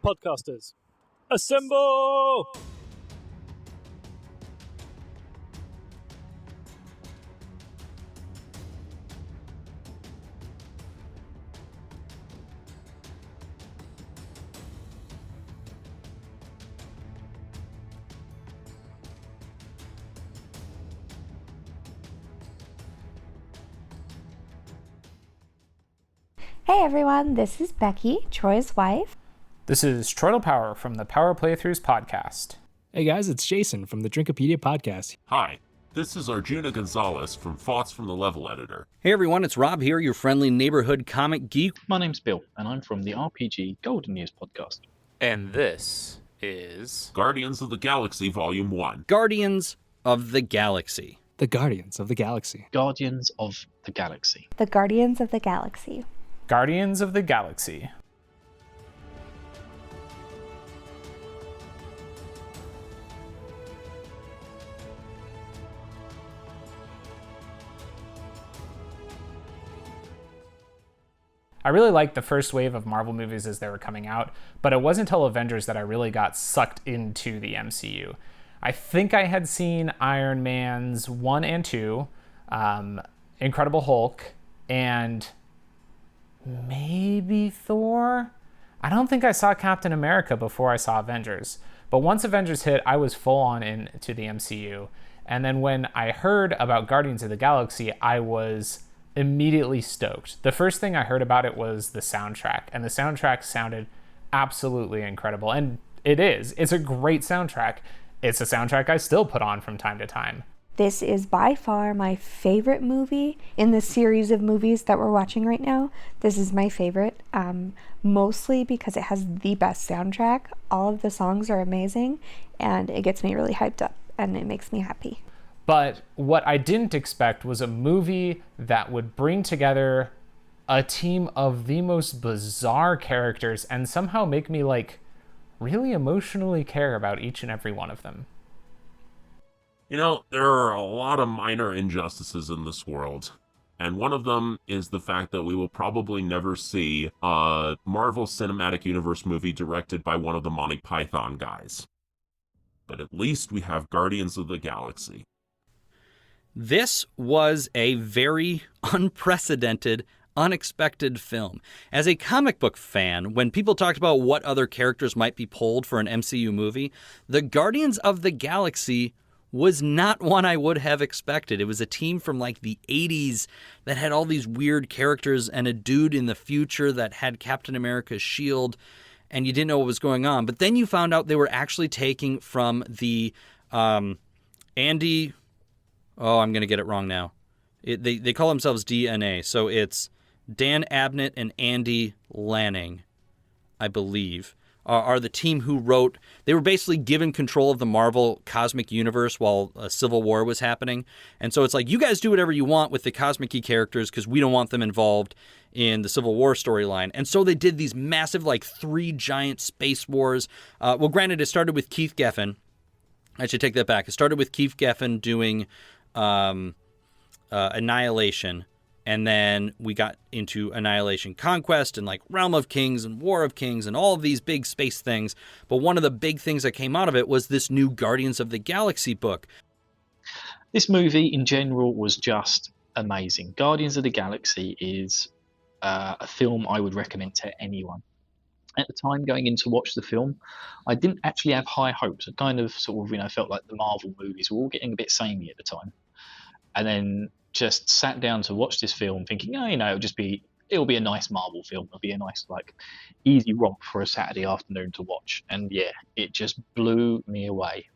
Podcasters, assemble! Hey everyone, this is Becky, Troy's wife. This is Troytle Power from the Power Playthroughs podcast. Hey guys, it's Jason from the Drinkopedia podcast. Hi, this is Arjuna Gonzalez from Thoughts from the Level Editor. Hey everyone, it's Rob here, your friendly neighborhood comic geek. My name's Bill, and I'm from the RPG Golden Years podcast. And this is Guardians of the Galaxy Volume 1. Guardians of the Galaxy. The Guardians of the Galaxy. Guardians of the Galaxy. The Guardians of the Galaxy. Guardians of the Galaxy. I really liked the first wave of Marvel movies as they were coming out, but it wasn't until Avengers that I really got sucked into the MCU. I think I had seen Iron Man's 1 and 2, Incredible Hulk, and maybe Thor? I don't think I saw Captain America before I saw Avengers. But once Avengers hit, I was full on into the MCU. And then when I heard about Guardians of the Galaxy, I was immediately stoked. The first thing I heard about it was the soundtrack. And the soundtrack sounded absolutely incredible. And it is. It's a great soundtrack. It's a soundtrack I still put on from time to time. This is by far my favorite movie in the series of movies that we're watching right now. This is my favorite, mostly because it has the best soundtrack. All of the songs are amazing, and it gets me really hyped up, and it makes me happy. But what I didn't expect was a movie that would bring together a team of the most bizarre characters and somehow make me, really emotionally care about each and every one of them. You know, there are a lot of minor injustices in this world, and one of them is the fact that we will probably never see a Marvel Cinematic Universe movie directed by one of the Monty Python guys. But at least we have Guardians of the Galaxy. This was a very unprecedented, unexpected film. As a comic book fan, when people talked about what other characters might be pulled for an MCU movie, the Guardians of the Galaxy was not one I would have expected. It was a team from the 80s that had all these weird characters and a dude in the future that had Captain America's shield, and you didn't know what was going on. But then you found out they were actually taking from the Andy... Oh, I'm going to get it wrong now. They call themselves DNA, so it's Dan Abnett and Andy Lanning, I believe, are the team who wrote... They were basically given control of the Marvel Cosmic Universe while Civil War was happening. And so it's you guys do whatever you want with the Cosmic-y characters because we don't want them involved in the Civil War storyline. And so they did these massive, 3 giant space wars. Well, granted, it started with Keith Geffen. I should take that back. It started with Keith Geffen doing Annihilation. And then we got into Annihilation Conquest and Realm of Kings and War of Kings and all of these big space things. But one of the big things that came out of it was this new Guardians of the Galaxy book. This movie in general was just amazing. Guardians of the Galaxy is a film I would recommend to anyone. At the time going in to watch the film, I didn't actually have high hopes. I kind of felt like the Marvel movies were all getting a bit samey at the time. And then just sat down to watch this film thinking, it'll be a nice Marvel film. It'll be a nice, easy romp for a Saturday afternoon to watch. And yeah, it just blew me away.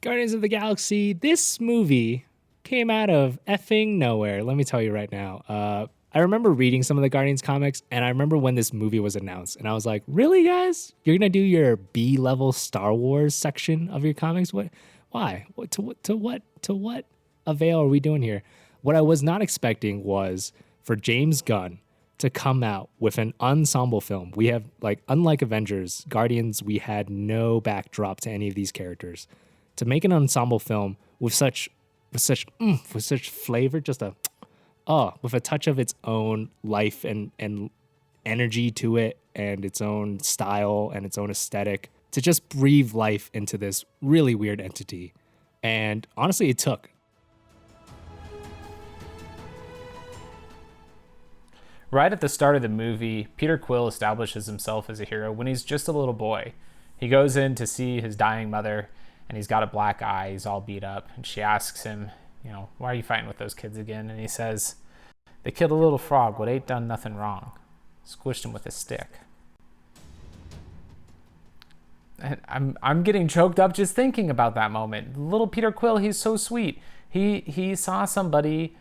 Guardians of the Galaxy, this movie came out of effing nowhere. Let me tell you right now. I remember reading some of the Guardians comics, and I remember when this movie was announced, and I was like, really, guys? You're going to do your B-level Star Wars section of your comics? What? Why? To what avail are we doing here? What I was not expecting was for James Gunn to come out with an ensemble film. We have, unlike Avengers, Guardians, we had no backdrop to any of these characters. To make an ensemble film with such flavor, with a touch of its own life and energy to it, and its own style and its own aesthetic to just breathe life into this really weird entity. And honestly, it took. Right at the start of the movie, Peter Quill establishes himself as a hero when he's just a little boy. He goes in to see his dying mother, and he's got a black eye, he's all beat up, and she asks him, why are you fighting with those kids again? And he says, they killed a little frog, what ain't done nothing wrong. Squished him with a stick. And I'm getting choked up just thinking about that moment. Little Peter Quill, he's so sweet. He saw somebody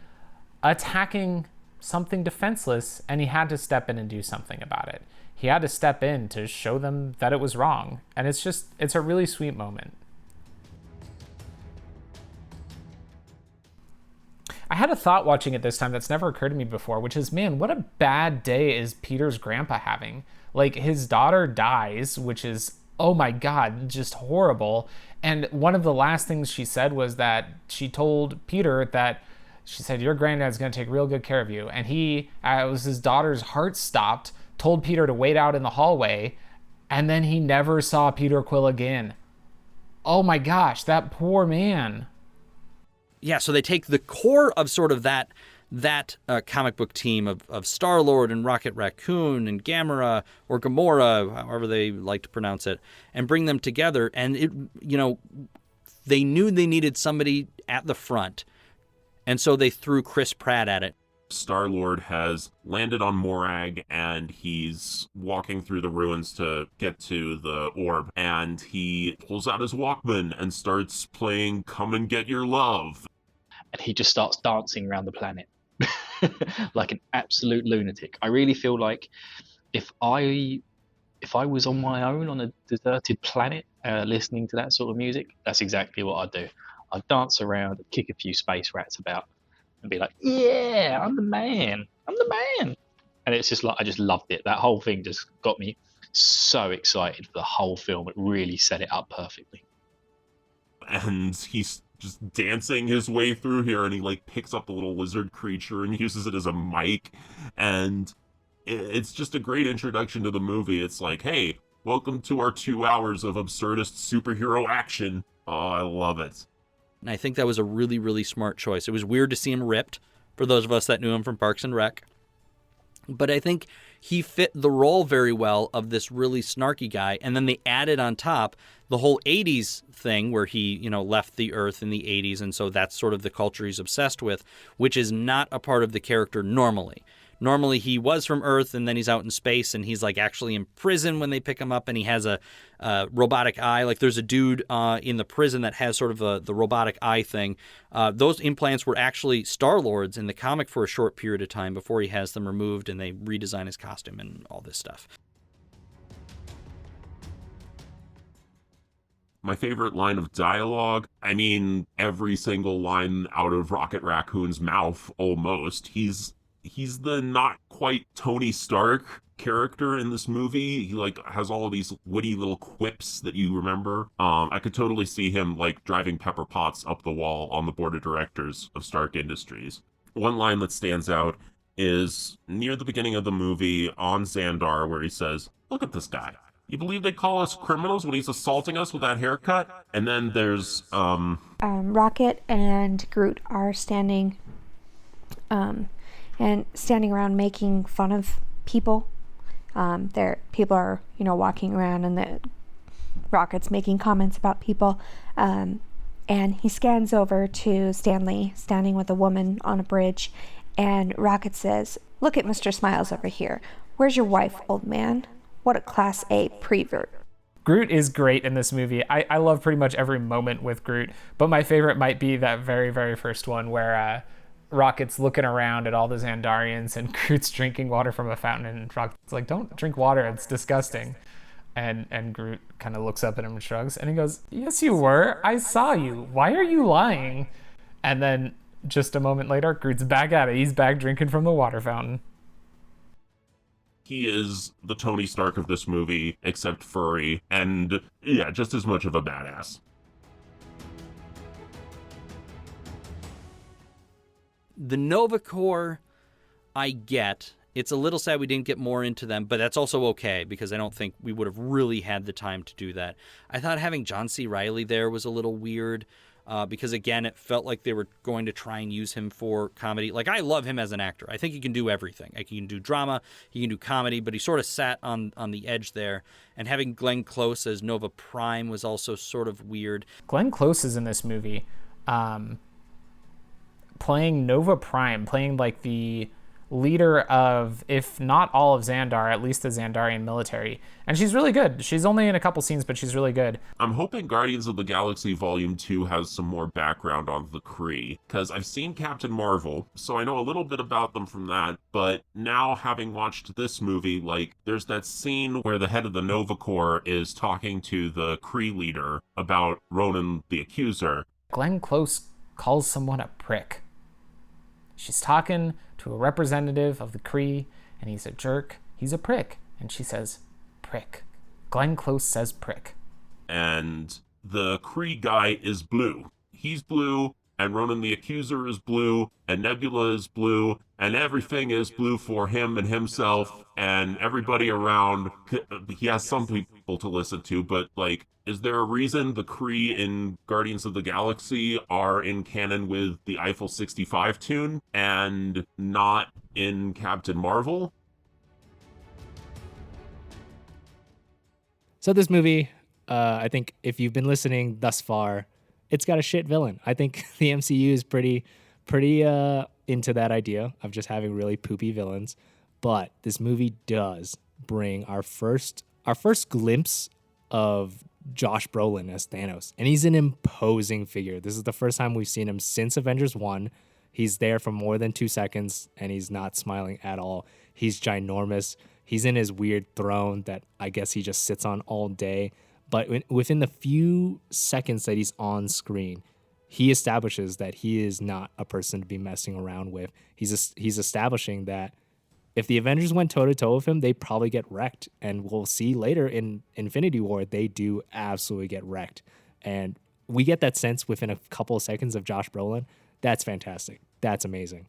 attacking something defenseless, and he had to step in and do something about it. He had to step in to show them that it was wrong. And it's a really sweet moment. I had a thought watching it this time that's never occurred to me before, which is, man, what a bad day is Peter's grandpa having? Like, his daughter dies, which is, oh my God, just horrible. And one of the last things she said was that she told Peter that she said, your granddad's going to take real good care of you. And it was his daughter's heart stopped, told Peter to wait out in the hallway, and then he never saw Peter Quill again. Oh my gosh, that poor man. Yeah, so they take the core of sort of that comic book team of Star-Lord and Rocket Raccoon and Gamora or Gamora, however they like to pronounce it, and bring them together. And they knew they needed somebody at the front. And so they threw Chris Pratt at it. Star-Lord has landed on Morag, and he's walking through the ruins to get to the orb, and he pulls out his Walkman and starts playing Come and Get Your Love. And he just starts dancing around the planet like an absolute lunatic. I really feel like if I was on my own on a deserted planet listening to that sort of music, that's exactly what I'd do. I'd dance around, kick a few space rats about, and be like, yeah, I'm the man. And it's just like, I just loved it. That whole thing just got me so excited for the whole film. It really set it up perfectly. And he's just dancing his way through here, and he picks up the little lizard creature and uses it as a mic. And it's just a great introduction to the movie. It's like, hey, welcome to our 2 hours of absurdist superhero action. Oh, I love it. And I think that was a really, really smart choice. It was weird to see him ripped, for those of us that knew him from Parks and Rec. But I think he fit the role very well of this really snarky guy. And then they added on top the whole 80s thing where he, left the Earth in the 80s. And so that's sort of the culture he's obsessed with, which is not a part of the character normally. Normally he was from Earth and then he's out in space and he's actually in prison when they pick him up, and he has a robotic eye. There's a dude in the prison that has sort of the robotic eye thing. Those implants were actually Star-Lord's in the comic for a short period of time before he has them removed and they redesign his costume and all this stuff. My favorite line of dialogue, I mean, every single line out of Rocket Raccoon's mouth, almost. He's the not quite Tony Stark character in this movie. He has all of these witty little quips that you remember. I could totally see him driving Pepper Potts up the wall on the board of directors of Stark Industries. One line that stands out is near the beginning of the movie on Xandar, where he says, "Look at this guy. You believe they call us criminals when he's assaulting us with that haircut?" And then there's Rocket and Groot are standing around making fun of people. People are, walking around, and the Rocket's making comments about people. And he scans over to Stanley standing with a woman on a bridge, and Rocket says, "Look at Mr. Smiles over here. Where's your wife, old man? What a Class A prevert." Groot is great in this movie. I love pretty much every moment with Groot, but my favorite might be that very, very first one where Rocket's looking around at all the Xandarians and Groot's drinking water from a fountain, and Rocket's like, "Don't drink water, it's disgusting." And Groot kind of looks up at him and shrugs, and he goes, "Yes, you were. I saw you. Why are you lying?" And then just a moment later, Groot's back at it. He's back drinking from the water fountain. He is the Tony Stark of this movie, except furry, and yeah, just as much of a badass. The Nova Corps I get, It's a little sad we didn't get more into them, but that's also okay because I don't think we would have really had the time to do that. I thought having John C. Reilly there was a little weird because, again, it felt like they were going to try and use him for comedy. Like, I love him as an actor. I think he can do everything. Like, he can do drama, he can do comedy, but he sort of sat on the edge there. And having Glenn Close as Nova Prime was also sort of weird. Glenn Close is in this movie playing Nova Prime, playing like the leader of, if not all of Xandar, at least the Xandarian military. And she's really good. She's only in a couple scenes, but she's really good. I'm hoping Guardians of the Galaxy Volume 2 has some more background on the Kree, because I've seen Captain Marvel, so I know a little bit about them from that, but now having watched this movie, like, there's that scene where the head of the Nova Corps is talking to the Kree leader about Ronan the Accuser. Glenn Close calls someone a prick. She's talking to a representative of the Kree, and he's a jerk. He's a prick. And she says, prick. Glenn Close says prick. And the Kree guy is blue. He's blue, and Ronan the Accuser is blue, and Nebula is blue, and everything is blue for him and himself, and everybody around. He has some people to listen to, but, like, is there a reason the Kree in Guardians of the Galaxy are in canon with the Eiffel 65 tune and not in Captain Marvel? So this movie, I think if you've been listening thus far, it's got a shit villain. I think the MCU is pretty into that idea of just having really poopy villains. But this movie does bring our first glimpse of Josh Brolin as Thanos. And he's an imposing figure. This is the first time we've seen him since Avengers 1. He's there for more than 2 seconds, and he's not smiling at all. He's ginormous. He's in his weird throne that I guess he just sits on all day. But within the few seconds that he's on screen, he establishes that he is not a person to be messing around with. He's establishing that if the Avengers went toe-to-toe with him, they'd probably get wrecked. And we'll see later in Infinity War, they do absolutely get wrecked. And we get that sense within a couple of seconds of Josh Brolin. That's fantastic. That's amazing.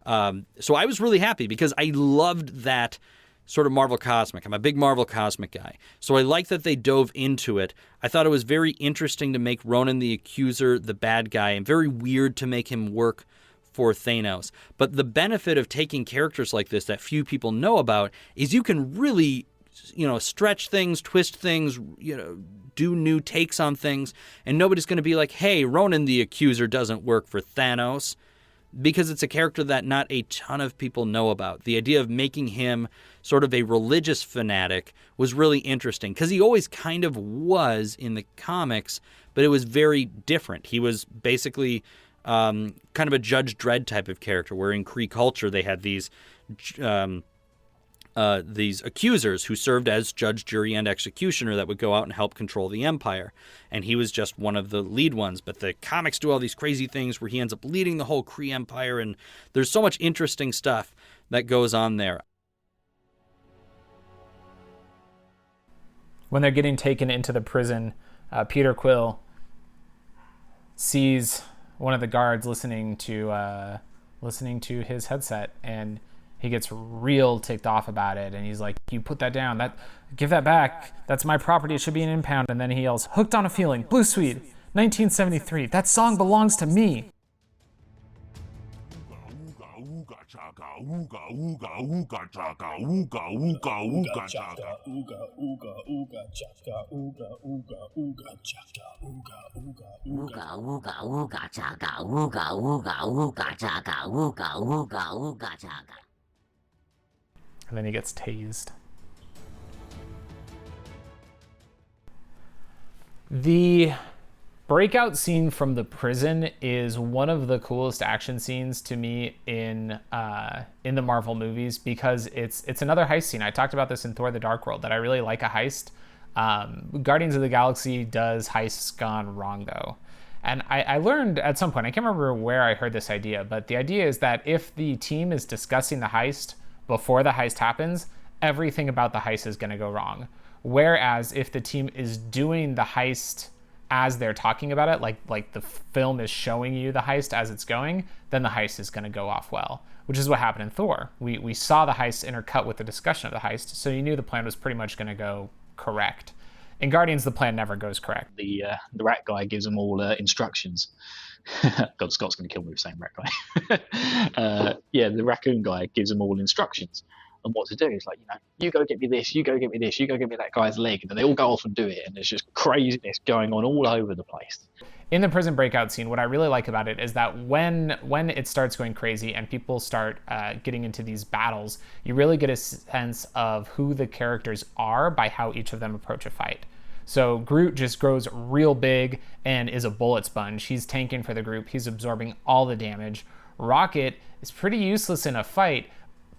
So I was really happy because I loved that sort of Marvel Cosmic. I'm a big Marvel Cosmic guy. So I like that they dove into it. I thought it was very interesting to make Ronan the Accuser the bad guy and very weird to make him work for Thanos. But the benefit of taking characters like this that few people know about is you can really, stretch things, twist things, do new takes on things, and nobody's going to be like, hey, Ronan the Accuser doesn't work for Thanos, because it's a character that not a ton of people know about. The idea of making him sort of a religious fanatic was really interesting, because he always kind of was in the comics, but it was very different. He was basically kind of a Judge Dredd type of character, where in Kree culture they had these accusers who served as judge, jury, and executioner that would go out and help control the Empire. And he was just one of the lead ones. But the comics do all these crazy things where he ends up leading the whole Kree Empire, and there's so much interesting stuff that goes on there. When they're getting taken into the prison, Peter Quill sees one of the guards listening to his headset, and he gets real ticked off about it, and he's like, you put that down, give that back, that's my property, it should be an impound. And then he yells, hooked on a feeling, Blue Suede, 1973, that song belongs to me. And then he gets tased. The breakout scene from the prison is one of the coolest action scenes to me in the Marvel movies, because it's another heist scene. I talked about this in Thor: The Dark World, that I really like a heist. Guardians of the Galaxy does heists gone wrong, though. And I learned at some point, I can't remember where I heard this idea, but the idea is that if the team is discussing the heist before the heist happens, everything about the heist is going to go wrong. Whereas if the team is doing the heist as they're talking about it, like the film is showing you the heist as it's going, then the heist is going to go off well, which is what happened in Thor. We saw the heist intercut with the discussion of the heist, so you knew the plan was pretty much going to go correct. In Guardians, the plan never goes correct. The rat guy gives them all instructions. God, Scott's going to kill me for saying rat guy. Yeah, the raccoon guy gives them all instructions on what to do. It's like, you go get me this, you go get me this, you go get me that guy's leg, and then they all go off and do it, and there's just craziness going on all over the place. In the prison breakout scene, what I really like about it is that when it starts going crazy and people start getting into these battles, you really get a sense of who the characters are by how each of them approach a fight. So Groot just grows real big and is a bullet sponge. He's tanking for the group. He's absorbing all the damage. Rocket is pretty useless in a fight,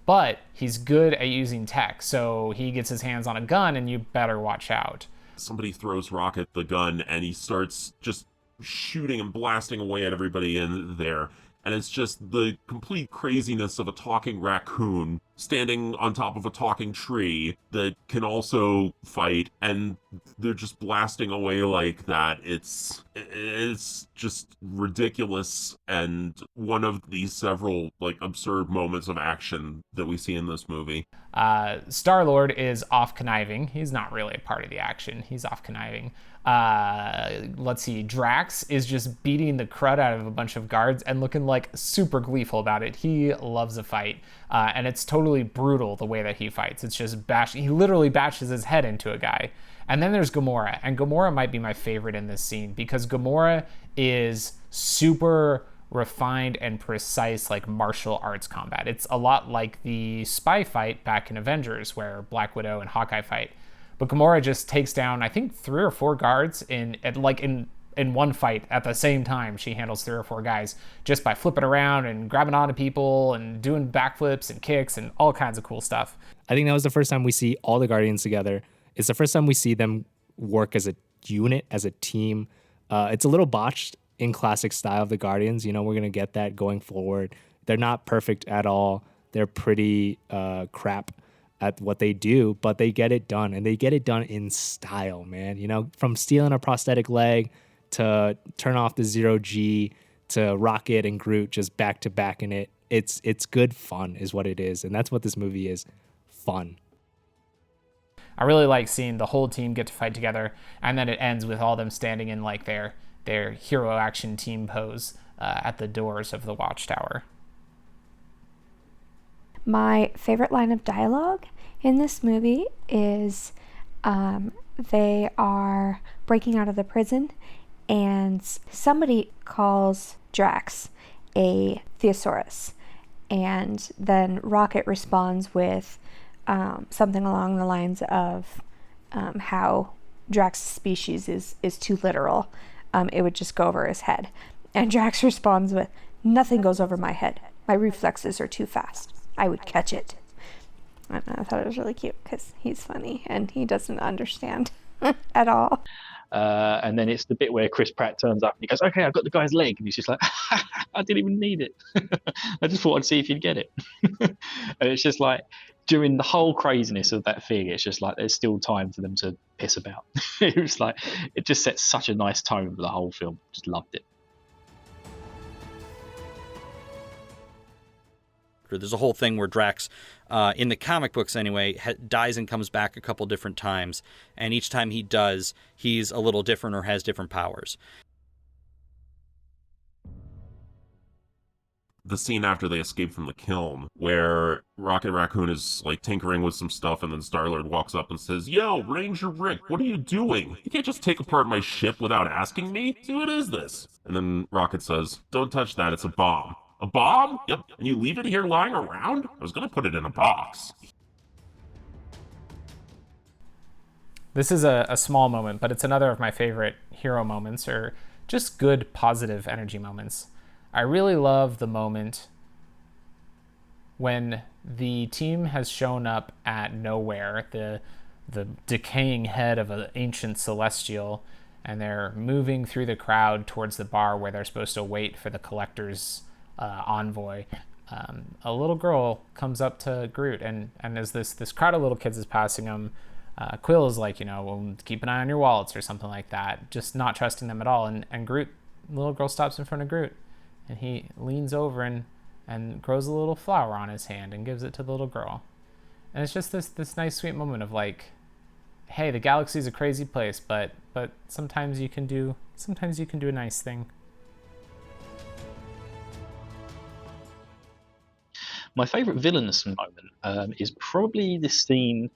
but he's good at using tech. So he gets his hands on a gun and you better watch out. Somebody throws Rocket the gun and he starts just shooting and blasting away at everybody in there. And it's just the complete craziness of a talking raccoon standing on top of a talking tree that can also fight, and they're just blasting away like that. It's just ridiculous, and one of the several absurd moments of action that we see in this movie. Star-Lord is off conniving. He's not really a part of the action. He's off conniving. Let's see, Drax is just beating the crud out of a bunch of guards and looking super gleeful about it. He loves a fight, and it's totally brutal the way that he fights. It's just he literally bashes his head into a guy. And then there's Gamora, and Gamora might be my favorite in this scene because Gamora is super refined and precise martial arts combat. It's a lot like the spy fight back in Avengers where Black Widow and Hawkeye fight. But Gamora just takes down, I think, 3 or 4 guards in one fight at the same time. She handles 3 or 4 guys just by flipping around and grabbing onto people and doing backflips and kicks and all kinds of cool stuff. I think that was the first time we see all the Guardians together. It's the first time we see them work as a unit, as a team. It's a little botched in classic style of the Guardians. We're going to get that going forward. They're not perfect at all. They're pretty crap at what they do, but they get it done, and they get it done in style, man. From stealing a prosthetic leg to turn off the 0G to Rocket and Groot just back to back in it. It's good fun is what it is, and that's what this movie is, fun. I really like seeing the whole team get to fight together, and then it ends with all them standing in their hero action team pose at the doors of the Watchtower. My favorite line of dialogue in this movie is they are breaking out of the prison and somebody calls Drax a thesaurus, and then Rocket responds with something along the lines of how Drax's species is too literal. It would just go over his head. And Drax responds with, "Nothing goes over my head. My reflexes are too fast. I would catch it." I don't know, I thought it was really cute because he's funny and he doesn't understand at all. And then it's the bit where Chris Pratt turns up and he goes, "Okay, I've got the guy's leg." And he's just like, "I didn't even need it. I just thought I'd see if you'd get it." And it's just during the whole craziness of that thing, it's just there's still time for them to piss about. It was it just sets such a nice tone for the whole film. Just loved it. There's a whole thing where Drax, in the comic books anyway, dies and comes back a couple different times. And each time he does, he's a little different or has different powers. The scene after they escape from the kiln, where Rocket Raccoon is tinkering with some stuff, and then Star-Lord walks up and says, "Yo, Ranger Rick, what are you doing? You can't just take apart my ship without asking me. So what is this?" And then Rocket says, "Don't touch that, it's a bomb." "A bomb? Yep. And you leave it here lying around? I was gonna put it in a box." This is a small moment, but it's another of my favorite hero moments, or just good positive energy moments. I really love the moment when the team has shown up at nowhere, the decaying head of an ancient celestial, and they're moving through the crowd towards the bar where they're supposed to wait for the collector's envoy. A little girl comes up to Groot, and as this crowd of little kids is passing him, Quill is well, keep an eye on your wallets or something like that, just not trusting them at all. And Groot, the little girl stops in front of Groot, and he leans over and and grows a little flower on his hand and gives it to the little girl. And it's just this nice sweet moment of like, hey, the galaxy's a crazy place, but sometimes you can do a nice thing. My favourite villainous moment is probably the scene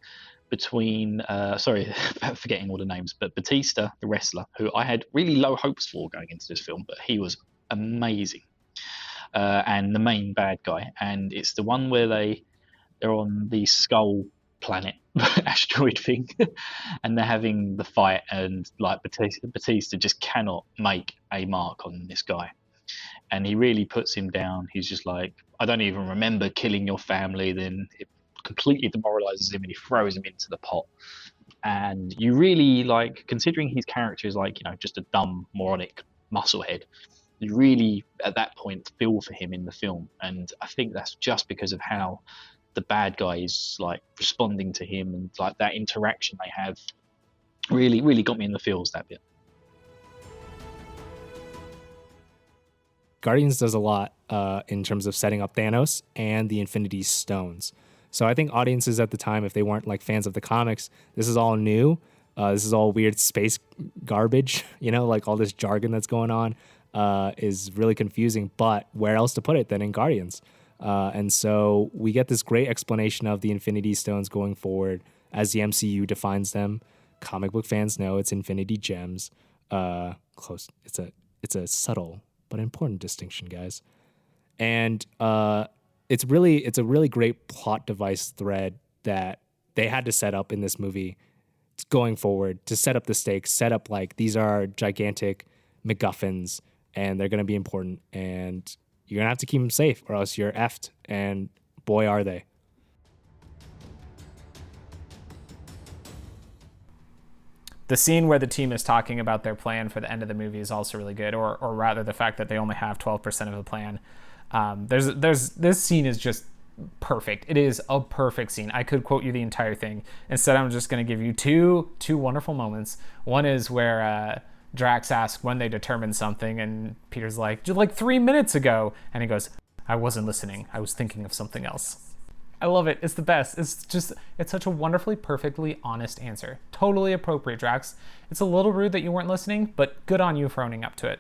between, sorry, forgetting all the names, but Batista, the wrestler, who I had really low hopes for going into this film, but he was amazing. And the main bad guy. And it's the one where they're on the skull planet asteroid thing and they're having the fight, and like Batista just cannot make a mark on this guy, and he really puts him down. He's just like, I don't even remember killing your family. Then it completely demoralizes him and he throws him into the pot. And you really, like, considering his character is like, just a dumb moronic musclehead, you really at that point feel for him in the film. And I think that's just because of how the bad guy is like responding to him, and like that interaction they have really got me in the feels, that bit. Guardians does a lot in terms of setting up Thanos and the Infinity Stones. So I think audiences at the time, if they weren't like fans of the comics, this is all new. This is all weird space garbage, like all this jargon that's going on is really confusing. But where else to put it than in Guardians? And so we get this great explanation of the Infinity Stones going forward as the MCU defines them. Comic book fans know it's Infinity Gems. Close. It's a subtle but important distinction, guys. And it's a really great plot device thread that they had to set up in this movie going forward to set up the stakes, set up like these are gigantic MacGuffins and they're going to be important, and you're going to have to keep them safe or else you're effed. And boy, are they. The scene where the team is talking about their plan for the end of the movie is also really good, or rather the fact that they only have 12% of the plan. This scene is just perfect. It is a perfect scene. I could quote you the entire thing. Instead, I'm just going to give you two wonderful moments. One is where Drax asks when they determine something, and Peter's like 3 minutes ago, and he goes, I wasn't listening. I was thinking of something else. I love it. It's the best. It's such a wonderfully, perfectly honest answer. Totally appropriate, Drax. It's a little rude that you weren't listening, but good on you for owning up to it.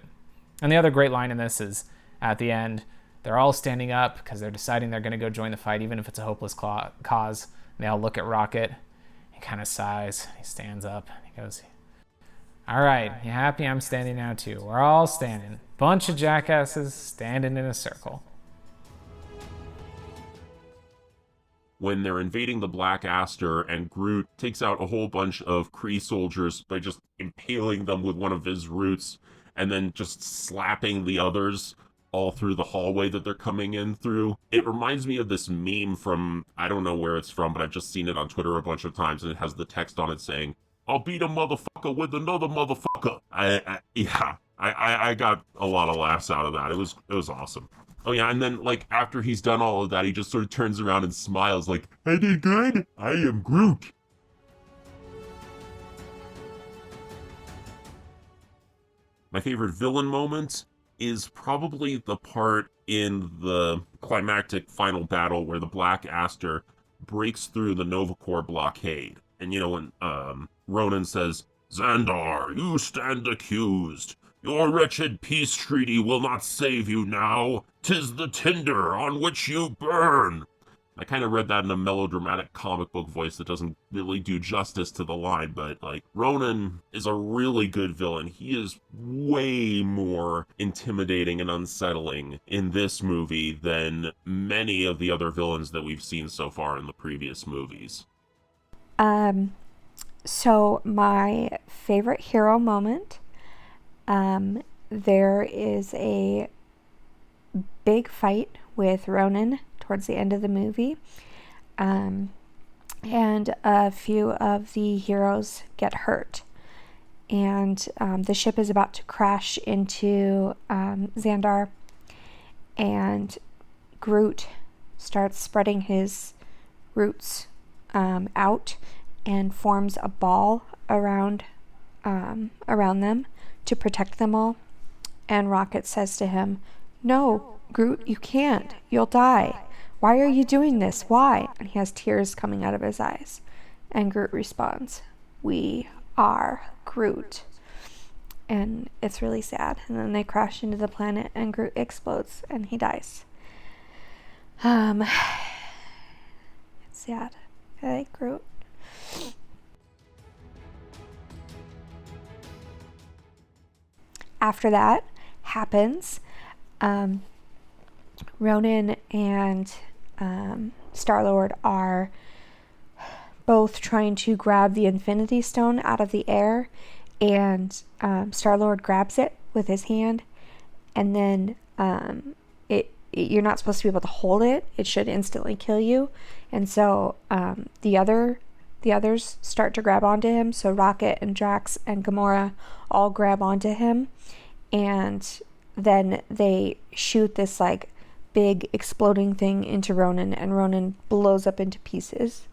And the other great line in this is at the end, they're all standing up because they're deciding they're going to go join the fight, even if it's a hopeless cause. And they all look at Rocket. He kind of sighs. He stands up. And he goes, all right, you happy? I'm standing now too. We're all standing. Bunch of jackasses standing in a circle. When they're invading the Black Aster and Groot takes out a whole bunch of Kree soldiers by just impaling them with one of his roots and then just slapping the others all through the hallway that they're coming in through. It reminds me of this meme from, I don't know where it's from, but I've just seen it on Twitter a bunch of times, and it has the text on it saying, I'll beat a motherfucker with another motherfucker. I got a lot of laughs out of that. It was awesome. Oh yeah, and then like after he's done all of that, he just sort of turns around and smiles like, I did good. I am Groot. My favorite villain moment is probably the part in the climactic final battle where the Black Aster breaks through the Nova Corps blockade. And when Ronan says, Xandar, you stand accused. Your wretched peace treaty will not save you now. 'Tis the tinder on which you burn. I kind of read that in a melodramatic comic book voice that doesn't really do justice to the line, but like Ronan is a really good villain. He is way more intimidating and unsettling in this movie than many of the other villains that we've seen so far in the previous movies. So my favorite hero moment, there is a big fight with Ronan towards the end of the movie, and a few of the heroes get hurt, and the ship is about to crash into Xandar, and Groot starts spreading his roots out and forms a ball around them to protect them all. And Rocket says to him, no, Groot, you can't. You'll die. Why are you doing this? Why? And he has tears coming out of his eyes. And Groot responds, we are Groot. And it's really sad. And then they crash into the planet and Groot explodes and he dies. It's sad. I like Groot. After that happens, Ronan and Star-Lord are both trying to grab the Infinity Stone out of the air, and Star-Lord grabs it with his hand, and then you're not supposed to be able to hold it. It should instantly kill you. And so the others start to grab onto him. So Rocket and Drax and Gamora all grab onto him, and then they shoot this like big exploding thing into Ronan, and Ronan blows up into pieces.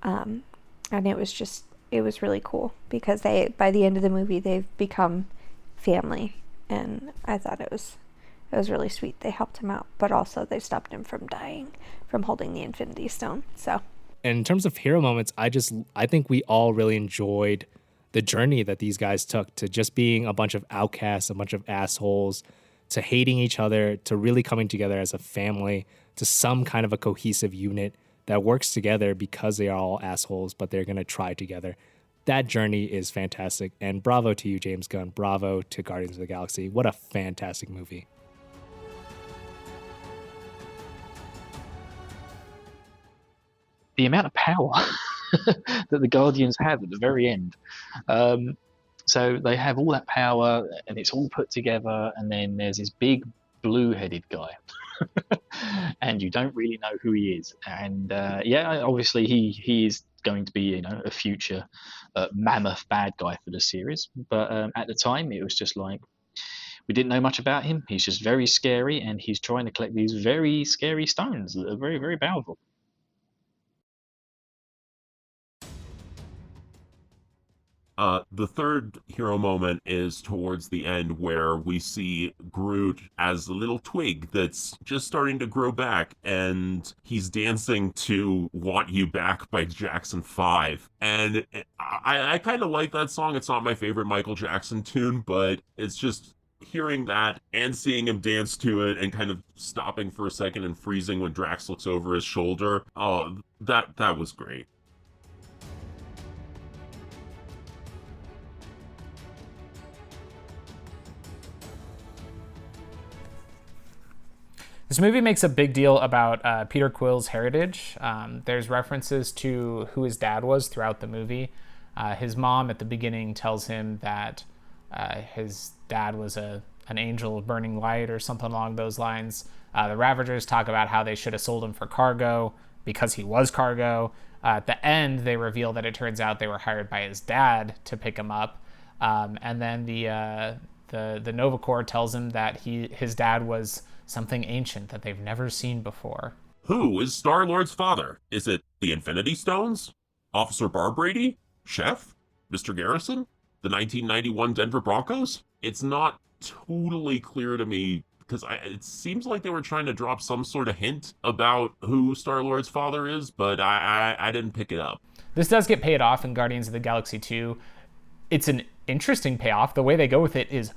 And it was really cool because by the end of the movie they've become family, and I thought it was really sweet. They helped him out, but also they stopped him from dying from holding the Infinity Stone. So, in terms of hero moments, I think we all really enjoyed the journey that these guys took to just being a bunch of outcasts, a bunch of assholes, to hating each other, to really coming together as a family, to some kind of a cohesive unit that works together because they are all assholes, but they're going to try together. That journey is fantastic. And bravo to you, James Gunn. Bravo to Guardians of the Galaxy. What a fantastic movie. The amount of power that the Guardians have at the very end. So they have all that power, and it's all put together, and then there's this big blue-headed guy. And you don't really know who he is. And obviously he is going to be, a future mammoth bad guy for the series. But at the time, it was just like, we didn't know much about him. He's just very scary, and he's trying to collect these very scary stones that are very, very powerful. The third hero moment is towards the end, where we see Groot as a little twig that's just starting to grow back, and he's dancing to Want You Back by Jackson 5. And I kind of like that song. It's not my favorite Michael Jackson tune, but it's just hearing that and seeing him dance to it and kind of stopping for a second and freezing when Drax looks over his shoulder. Oh, that was great. This movie makes a big deal about Peter Quill's heritage. There's references to who his dad was throughout the movie. His mom at the beginning tells him that his dad was an angel of burning light or something along those lines. The Ravagers talk about how they should have sold him for cargo because he was cargo. At the end, they reveal that it turns out they were hired by his dad to pick him up. And then the Nova Corps tells him that his dad was something ancient that they've never seen before. Who is Star-Lord's father? Is it the Infinity Stones? Officer Barbrady? Chef? Mr. Garrison? The 1991 Denver Broncos? It's not totally clear to me, because it seems like they were trying to drop some sort of hint about who Star-Lord's father is, but I didn't pick it up. This does get paid off in Guardians of the Galaxy 2. It's an interesting payoff. The way they go with it is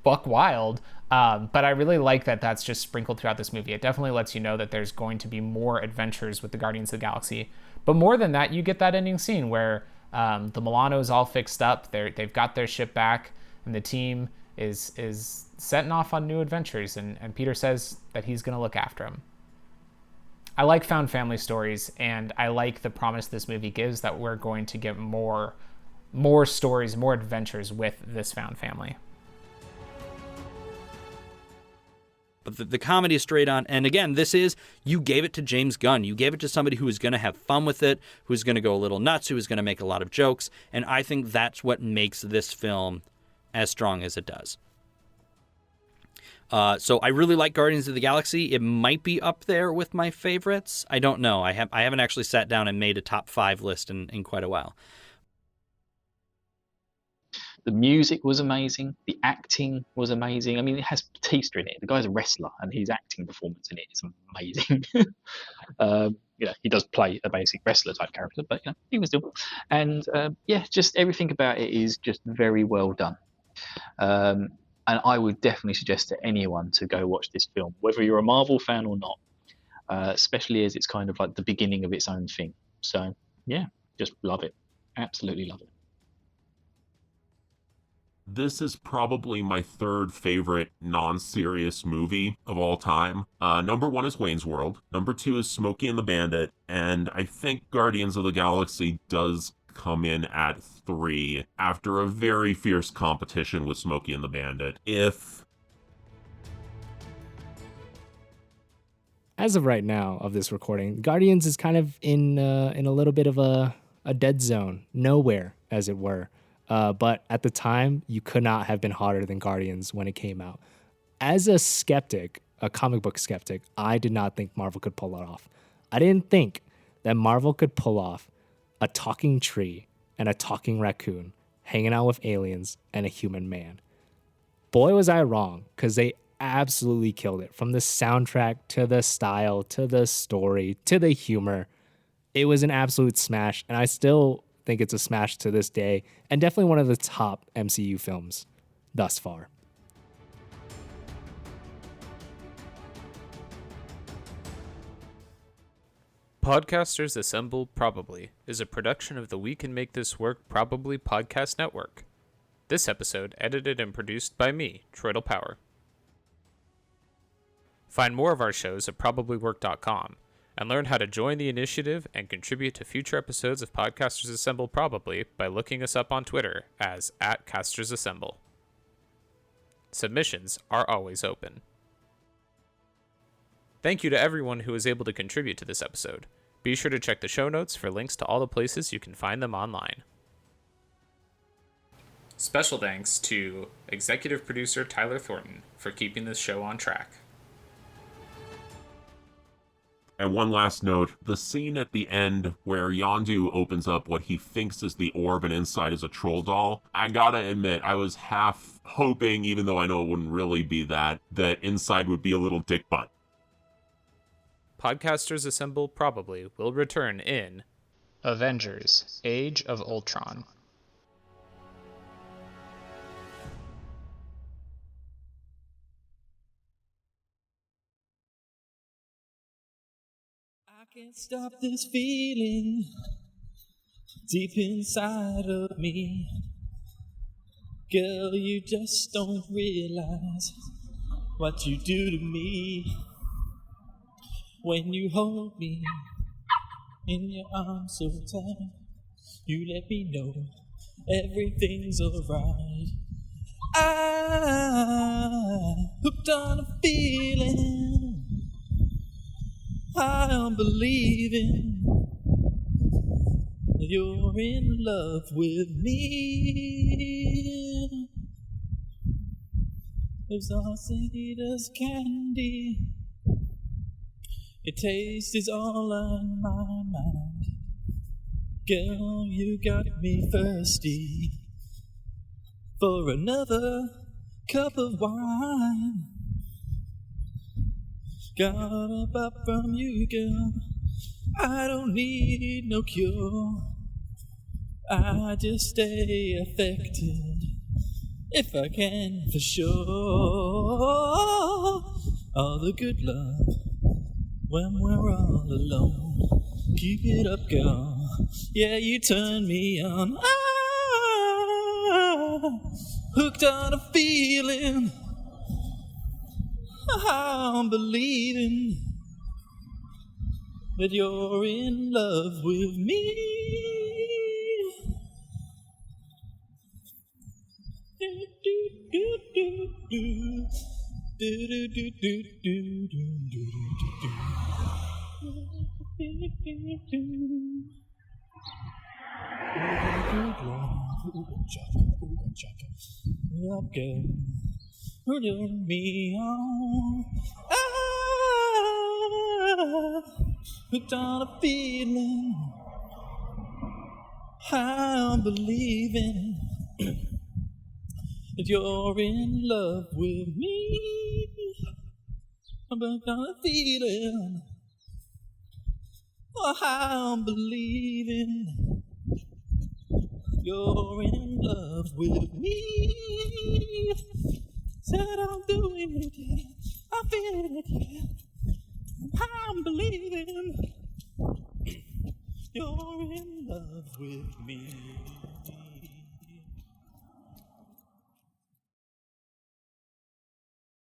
buck wild, but I really like that that's just sprinkled throughout this movie. It definitely lets you know that there's going to be more adventures with the Guardians of the Galaxy. But more than that, you get that ending scene where the Milano's all fixed up, they've got their ship back, and the team is setting off on new adventures, and Peter says that he's going to look after them. I like found family stories, and I like the promise this movie gives that we're going to get more stories, more adventures with this found family. But the comedy is straight on. And again, you gave it to James Gunn. You gave it to somebody who is going to have fun with it, who's going to go a little nuts, who is going to make a lot of jokes. And I think that's what makes this film as strong as it does. So I really like Guardians of the Galaxy. It might be up there with my favorites. I don't know. I haven't actually sat down and made a top 5 list in quite a while. The music was amazing. The acting was amazing. I mean, it has Batista in it. The guy's a wrestler, and his acting performance in it is amazing. He does play a basic wrestler type character, but he was still. And just everything about it is just very well done. And I would definitely suggest to anyone to go watch this film, whether you're a Marvel fan or not, especially as it's kind of like the beginning of its own thing. So yeah, just love it. Absolutely love it. This is probably my third favorite non-serious movie of all time. Number one is Wayne's World. Number two is Smokey and the Bandit. And I think Guardians of the Galaxy does come in at 3 after a very fierce competition with Smokey and the Bandit. As of right now of this recording, Guardians is kind of in a little bit of a dead zone, nowhere, as it were. But at the time, you could not have been hotter than Guardians when it came out. As a skeptic, a comic book skeptic, I did not think Marvel could pull it off. I didn't think that Marvel could pull off a talking tree and a talking raccoon hanging out with aliens and a human man. Boy, was I wrong, because they absolutely killed it. From the soundtrack to the style to the story to the humor, it was an absolute smash, and I still think it's a smash to this day, and definitely one of the top MCU films thus far. Podcasters Assemble Probably is a production of the We Can Make This Work Probably Podcast Network. This episode edited and produced by me, Troytle Power. Find more of our shows at probablywork.com and learn how to join the initiative and contribute to future episodes of Podcasters Assemble Probably by looking us up on Twitter as @CastersAssemble. Submissions are always open. Thank you to everyone who was able to contribute to this episode. Be sure to check the show notes for links to all the places you can find them online. Special thanks to executive producer Tyler Thornton for keeping this show on track. And one last note, the scene at the end where Yondu opens up what he thinks is the orb and inside is a troll doll, I gotta admit, I was half hoping, even though I know it wouldn't really be that inside would be a little dick butt. Podcasters Assemble Probably will return in Avengers: Age of Ultron. I can't stop this feeling deep inside of me. Girl, you just don't realize what you do to me. When you hold me in your arms so tight, you let me know everything's alright. I'm hooked on a feeling, I'm believing that you're in love with me. As all sweet as candy, your taste is all on my mind. Girl, you got me thirsty for another cup of wine. Got a pop from you, girl. I don't need no cure. I just stay affected if I can, for sure. All the good love when we're all alone. Keep it up, girl. Yeah, you turn me on. Hooked on a feeling, I'm believing that you're in love with me. Do, do, do, do, do. Do, do, do, do, do, do, do, do. Turn me on. Hooked on a feeling, I'm believing that you're in love with me. But got a feeling, oh, I'm believing you're in love with me. Said I'm doing it, yeah. I feel it, yeah. I'm believing you're in love with me.